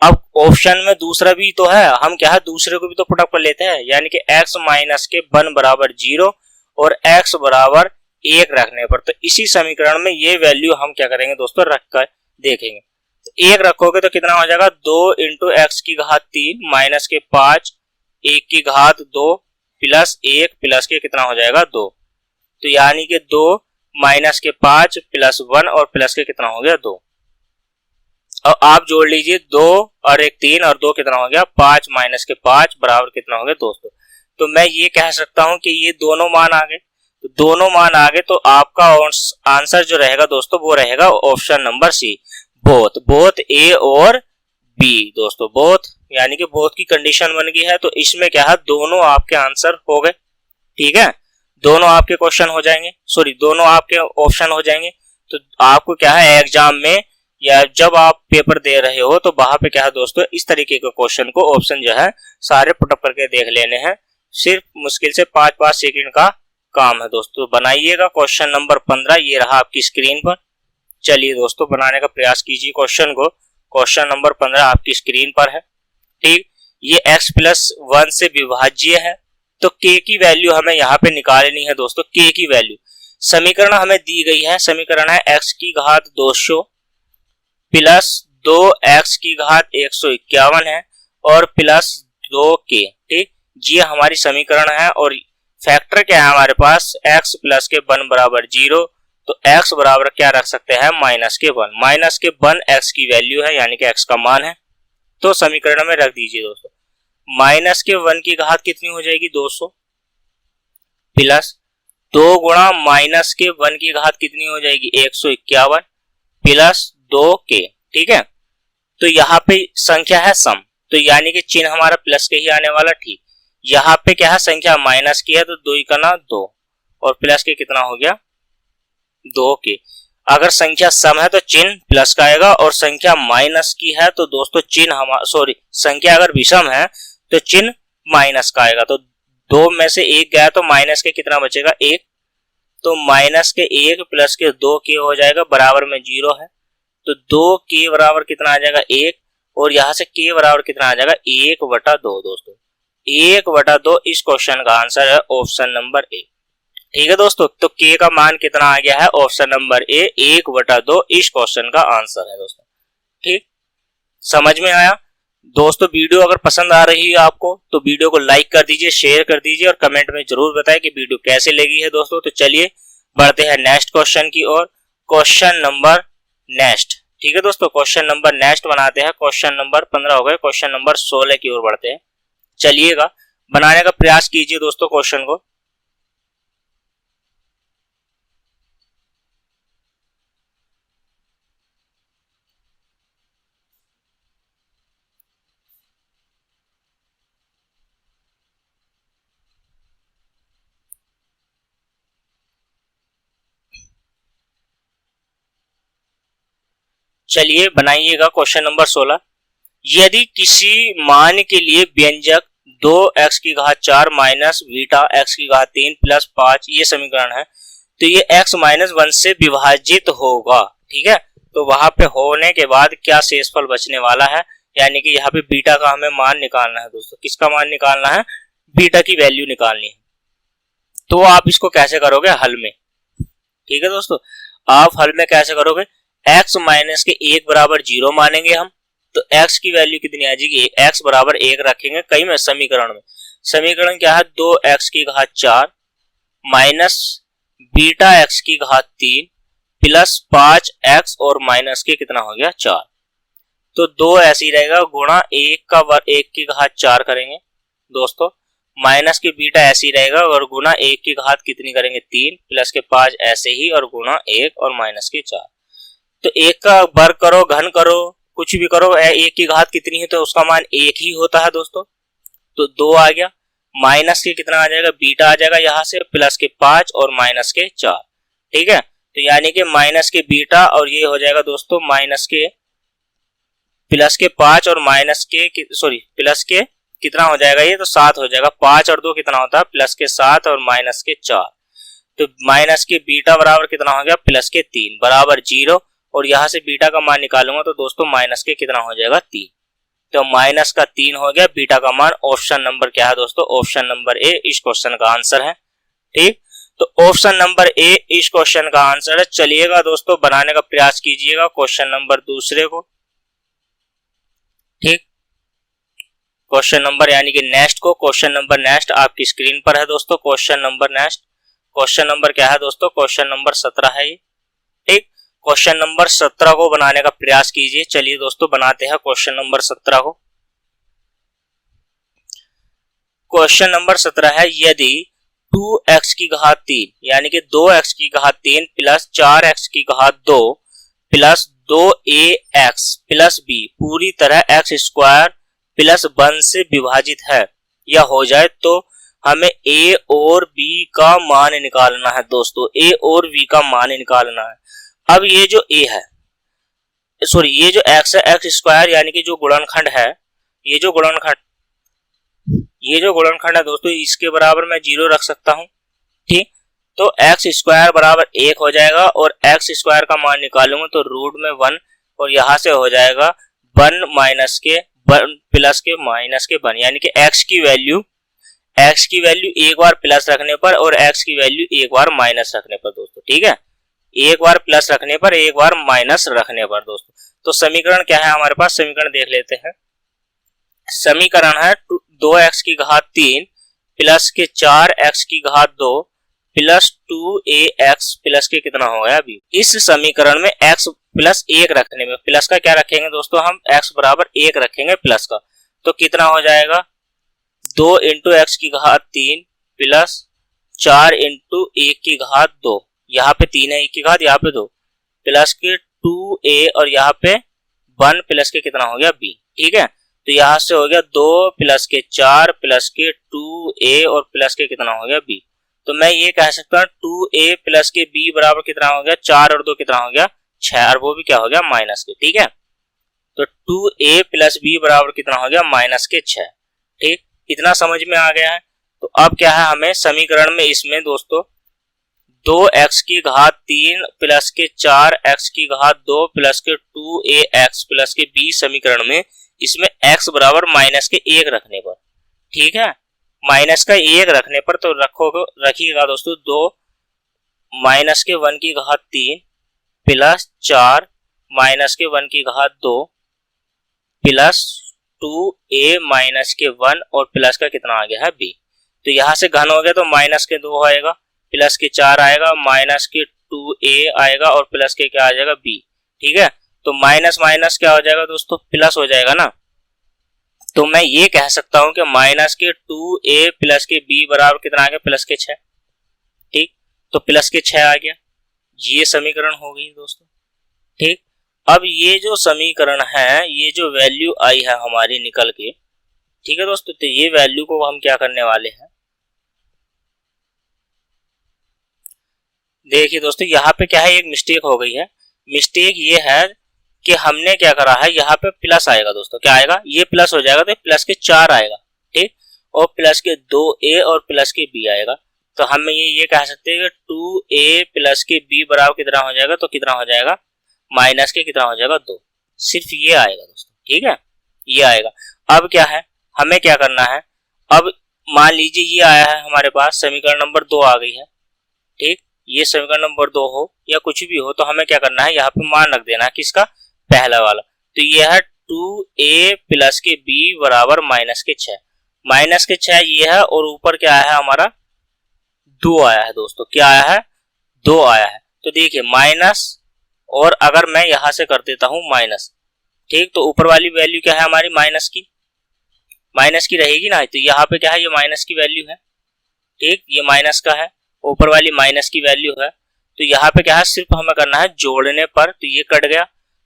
अब ऑप्शन में दूसरा भी तो है, हम क्या है? दूसरे को भी तो पुटअप कर लेते हैं। यानी कि x माइनस के 1 बराबर 0 और x बराबर 1 रखने पर, तो इसी समीकरण में ये वैल्यू हम क्या करेंगे दोस्तों? रख कर देखेंगे। तो 1 रखोगे तो कितना हो जाएगा? 2 इंटू एक्स की घात 3 माइनस के 5 1 की घात 2 प्लस 1 प्लस के कितना हो जाएगा? 2। तो यानी कि 2 माइनस के 5 प्लस 1 और प्लस के कितना हो गया? 2। और आप जोड़ लीजिए, 2 और 1 3 और 2 कितना हो गया? 5 माइनस के 5 बराबर कितना हो गया दोस्तों? तो मैं ये कह सकता हूं कि ये दोनों मान आ गए। तो दोनों मान आ गए, तो आपका आंसर जो रहेगा दोस्तों वो रहेगा option number C, both A और बी दोस्तों। बोथ यानी कि बोथ की कंडीशन बन गई है, तो इसमें क्या है? दोनों आपके आंसर हो गए। ठीक है, दोनों आपके क्वेश्चन हो जाएंगे, सॉरी दोनों आपके ऑप्शन हो जाएंगे। तो आपको क्या है? एग्जाम में या जब आप पेपर दे रहे हो तो वहां पे क्या है दोस्तों? इस तरीके के क्वेश्चन को ऑप्शन जो है सारे पुटअप करके देख लेने हैं। सिर्फ मुश्किल से 5-5 सेकंड का काम है दोस्तों। बनाइएगा क्वेश्चन नंबर 15, ये रहा आपकी स्क्रीन पर। चलिए दोस्तों बनाने का प्रयास कीजिए क्वेश्चन को। क्वेश्चन नंबर 15 आपकी स्क्रीन पर है। ठीक, ये x प्लस 1 से विभाज्य है, तो k की वैल्यू हमें यहाँ पे निकालनी है दोस्तों। k की वैल्यू समीकरण हमें दी गई है, समीकरण है x की घात 200 प्लस 2x की घात 151 है और प्लस 2k। ठीक, ये हमारी समीकरण है और फैक्टर क्या है हमारे पास, x प्लस के 1 बराबर 0, तो x बराबर क्या रख सकते हैं, माइनस के 1। माइनस के 1 x की वैल्यू है, यानी कि x का मान है, तो समीकरण में रख दीजिए दोस्तों। माइनस के 1 की घात कितनी हो जाएगी, 200, प्लस 2 गुणा माइनस के 1 की घात कितनी हो जाएगी, 151, प्लस 2k। ठीक है, तो यहाँ पे संख्या है सम, तो यानी कि चिन्ह हमारा प्लस के ही आने वाला। ठीक, यहाँ पे क्या है, संख्या माइनस की है, तो 2 का ना 2, और प्लस के कितना हो गया, 2k। अगर संख्या सम है तो चिन्ह प्लस का आएगा, और संख्या माइनस की है तो दोस्तों चिन्ह हमारा, सॉरी, संख्या अगर विषम है तो चिन्ह माइनस का आएगा। तो 2 में से 1 गया तो माइनस के कितना बचेगा, 1, तो माइनस के 1 प्लस के 2k हो जाएगा, बराबर में 0 है, तो 2k बराबर कितना आ जाएगा, 1, और यहां से k बराबर कितना आ जाएगा, 1/2 दोस्तों। 1/2 इस क्वेश्चन का आंसर है ऑप्शन नंबर ए। ठीक है दोस्तों, तो k का मान कितना आ गया है, ऑप्शन नंबर ए, 1/2 इस क्वेश्चन का आंसर है दोस्तों। ठीक, समझ में आया दोस्तों? वीडियो अगर पसंद आ रही है आपको तो वीडियो को लाइक कर दीजिए, शेयर कर दीजिए, और कमेंट में जरूर बताएं कि वीडियो कैसे लगी है दोस्तों। तो चलिए बढ़ते हैं नेक्स्ट क्वेश्चन की ओर, क्वेश्चन नंबर नेक्स्ट। ठीक है दोस्तों, क्वेश्चन नंबर नेक्स्ट बनाते हैं। क्वेश्चन नंबर 15 हो गए, क्वेश्चन नंबर 16 की ओर बढ़ते हैं। चलिएगा, बनाने का प्रयास कीजिए दोस्तों क्वेश्चन को। चलिए बनाइएगा क्वेश्चन नंबर 16। यदि किसी मान के लिए व्यंजक 2x की घात 4 माइनस बीटा x की घात 3 प्लस 5 ये समीकरण है, तो ये x माइनस 1 से विभाजित होगा। ठीक है, तो वहां पे होने के बाद क्या शेषफल बचने वाला है, यानी कि यहाँ पे बीटा का हमें मान निकालना है दोस्तों। किसका मान निकालना है, बीटा की वैल्यू निकालनी है। तो आप इसको कैसे करोगे, हल में। ठीक है दोस्तों, आप हल में कैसे करोगे, x माइनस के 1 बराबर 0 मानेंगे हम, तो x की वैल्यू कितनी आ जाएगी, x बराबर 1 रखेंगे कहीं में समीकरण में। समीकरण क्या है, 2x की घात 4 माइनस बीटा x की घात 3 प्लस 5x और माइनस के कितना हो गया 4। तो 2 ऐसे ही रहेगा, गुणा 1 का वर्ग 1 की घात 4 करेंगे दोस्तों, माइनस के बीटा ऐसे ही रहेगा, और गुणा 1 की घात कितनी करेंगे 3 प्लस के 5 ऐसे ही, और गुणा 1 और माइनस के 4। तो 1 का वर्ग करो, घन करो, कुछ भी करो, 1 की घात कितनी है तो उसका मान 1 ही होता है दोस्तों। तो 2 आ गया, माइनस के कितना आ जाएगा, बीटा आ जाएगा यहाँ से, प्लस के 5 और माइनस के 4। ठीक है, तो यानी कि माइनस के बीटा, और ये हो जाएगा दोस्तों माइनस के प्लस के 5 और माइनस के, सॉरी, प्लस के कितना हो जाएगा, ये तो 7 हो जाएगा। 5 और 2 कितना होता है, प्लस के 7 और माइनस के 4। तो माइनस के बीटा बराबर कितना हो गया, प्लस के 3 बराबर 0, और यहां से बीटा का मान निकालूंगा तो दोस्तों माइनस के कितना हो जाएगा 3। तो माइनस का 3 हो गया, बीटा का मान। ऑप्शन नंबर क्या है दोस्तों, ऑप्शन नंबर ए इस क्वेश्चन का आंसर है। ठीक, तो ऑप्शन नंबर ए इस क्वेश्चन का आंसर है। चलिएगा दोस्तों, बनाने का प्रयास कीजिएगा क्वेश्चन नंबर दूसरे को। ठीक, क्वेश्चन नंबर यानी कि नेक्स्ट को, क्वेश्चन नंबर नेक्स्ट आपकी स्क्रीन पर है दोस्तों। Question number next, question number क्या है दोस्तों, क्वेश्चन नंबर 17 है ये। ठीक, क्वेश्चन नंबर 17 को बनाने का प्रयास कीजिए। चलिए दोस्तों बनाते हैं क्वेश्चन नंबर 17 को। क्वेश्चन नंबर 17 है, यदि 2x की घात 3 यानी कि 2x की घात 3 प्लस 4x की घात 2 प्लस 2ax प्लस b पूरी तरह x स्क्वायर प्लस 1 से विभाजित है या हो जाए, तो हमें a और b का मान निकालना है दोस्तों। a और b का मान निकालना है। अब ये जो a है, सॉरी, ये जो x है, x स्क्वायर यानी कि जो गुणनखंड है, ये जो गुणनखंड है दोस्तों, इसके बराबर मैं 0 रख सकता हूं। ठीक, तो x स्क्वायर बराबर 1 हो जाएगा, और x स्क्वायर का मान निकालूंगा तो रूट में 1, और यहां से हो जाएगा 1 माइनस के 1 प्लस के माइनस के 1, यानी कि x की वैल्यू एक बार प्लस रखने पर और x की वैल्यू एक बार माइनस रखने पर दोस्तों। ठीक है, एक बार प्लस रखने पर, एक बार माइनस रखने पर दोस्तों। तो समीकरण क्या है हमारे पास, समीकरण देख लेते हैं। समीकरण है 2x की घात 3 प्लस के 4x की घात 2 प्लस 2ax प्लस के कितना हो गया अभी। इस समीकरण में x प्लस 1 रखने में प्लस का क्या रखेंगे दोस्तों, हम x बराबर 1 रखेंगे प्लस का, तो कितना हो जाएगा 2 इंटू एक्स की घात 3 प्लस 4 इंटू 1 की घात 2, यहाँ पे 3 है 1 की घात, यहाँ पे 2 प्लस के 2a और यहाँ पे 1 प्लस के कितना हो गया b। ठीक है, तो यहाँ से हो गया 2 प्लस के 4 प्लस के 2a और प्लस के कितना हो गया b। तो मैं ये कह सकता हूँ 2a प्लस के b बराबर कितना हो गया 4 और 2 कितना हो गया 6, और वो भी क्या हो गया माइनस के। ठीक है, तो 2a प्लस b बराबर कितना हो गया माइनस के 6। ठीक, इतना समझ में आ गया है। तो अब क्या है, हमें समीकरण में इसमें दोस्तों 2x की घात 3 प्लस के 4x की घात 2 प्लस के 2ax प्लस के b समीकरण में इसमें x बराबर माइनस के 1 रखने पर, ठीक है, माइनस का 1 रखने पर तो रखिएगा दोस्तों 2 माइनस के 1 की घात 3 प्लस 4 माइनस के 1 की घात 2 प्लस 2a माइनस के 1 और प्लस का कितना आ गया है b। तो यहाँ से घन हो गया तो माइनस के 2 आएगा प्लस के 4 आएगा माइनस के 2a आएगा और प्लस के क्या आ जाएगा b। ठीक है, तो माइनस माइनस क्या हो जाएगा दोस्तों प्लस हो जाएगा ना। तो मैं ये कह सकता हूं कि माइनस के 2a प्लस के b बराबर कितना आ गया प्लस के 6। ठीक, तो प्लस के 6 आ गया, ये समीकरण हो गई दोस्तों। ठीक, अब ये जो समीकरण है, ये जो वैल्यू आई है हमारी निकल के, ठीक है दोस्तों, तो ये वैल्यू को हम क्या करने वाले हैं, देखिए दोस्तों यहाँ पे क्या है एक मिस्टेक हो गई है। मिस्टेक ये है कि हमने क्या करा है, यहाँ पे प्लस आएगा दोस्तों, क्या आएगा, ये प्लस हो जाएगा तो प्लस के 4 आएगा। ठीक, और प्लस के 2a और प्लस के b आएगा। तो हम ये कह सकते हैं कि 2a प्लस के b बराबर कितना हो जाएगा, तो कितना हो जाएगा माइनस के कितना हो जाएगा 2, सिर्फ ये आएगा दोस्तों। ठीक है, ये आएगा। अब क्या है, हमें क्या करना है, अब मान लीजिए ये आया है हमारे पास समीकरण नंबर 2 आ गई है। ठीक, ये समीकरण नंबर 2 हो या कुछ भी हो, तो हमें क्या करना है, यहाँ पे मान रख देना है किसका, पहला वाला। तो ये है 2a प्लस के b बराबर माइनस के 6, माइनस के 6 ये है, और ऊपर क्या आया है हमारा 2 आया है दोस्तों, क्या आया है 2 आया है। तो देखिए माइनस, और अगर मैं यहां से कर देता हूं माइनस, ठीक, तो ऊपर वाली वैल्यू क्या है हमारी माइनस की रहेगी ना। तो यहाँ पे क्या है, ये माइनस की वैल्यू है। ठीक, ये माइनस का है, ऊपर वाली माइनस की वैल्यू है। तो यहाँ पे क्या है, सिर्फ हमें करना है जोड़ने पर, तो ये कट गया,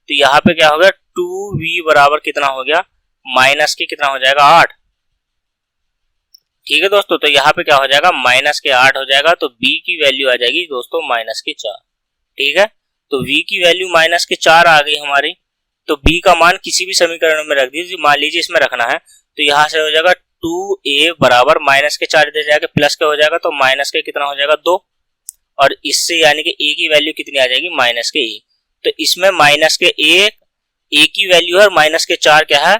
तो यहाँ पे क्या हो गया 2v बराबर कितना हो गया माइनस के कितना हो जाएगा 8। ठीक है दोस्तों, तो यहाँ पे क्या हो जाएगा माइनस के 8 हो जाएगा। तो b की वैल्यू आ जाएगी दोस्तों माइनस के 4। ठीक है, तो v की वैल्यू माइनस के 4 आ गई हमारी। तो b का मान किसी भी समीकरण में रख दीजिए, मान लीजिए इसमें रखना है, तो यहाँ से हो जाएगा 2a बराबर माइनस के 4 इधर जाएगा प्लस का हो जाएगा, तो माइनस के कितना हो जाएगा 2, और इससे यानी कि a की वैल्यू कितनी आ जाएगी माइनस के 1। तो इसमें माइनस के 1 a की वैल्यू है और माइनस के 4 क्या है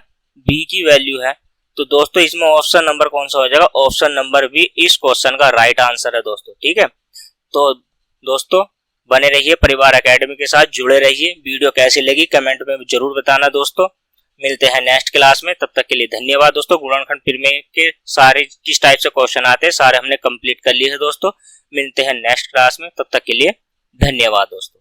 b की वैल्यू है। तो दोस्तों इसमें ऑप्शन नंबर कौन सा हो जाएगा, ऑप्शन नंबर बी इस क्वेश्चन का राइट आंसर है दोस्तों। ठीक है, तो दोस्तों बने रहिए, परिवार एकेडमी के साथ जुड़े रहिए। वीडियो कैसी लगी कमेंट में जरूर बताना दोस्तों। मिलते हैं नेक्स्ट क्लास में, तब तक के लिए धन्यवाद दोस्तों। गुणनखंड प्रमेय के सारे किस टाइप से क्वेश्चन आते हैं सारे हमने कंप्लीट कर लिए हैं दोस्तों। मिलते हैं नेक्स्ट क्लास में, तब तक के लिए धन्यवाद दोस्तों।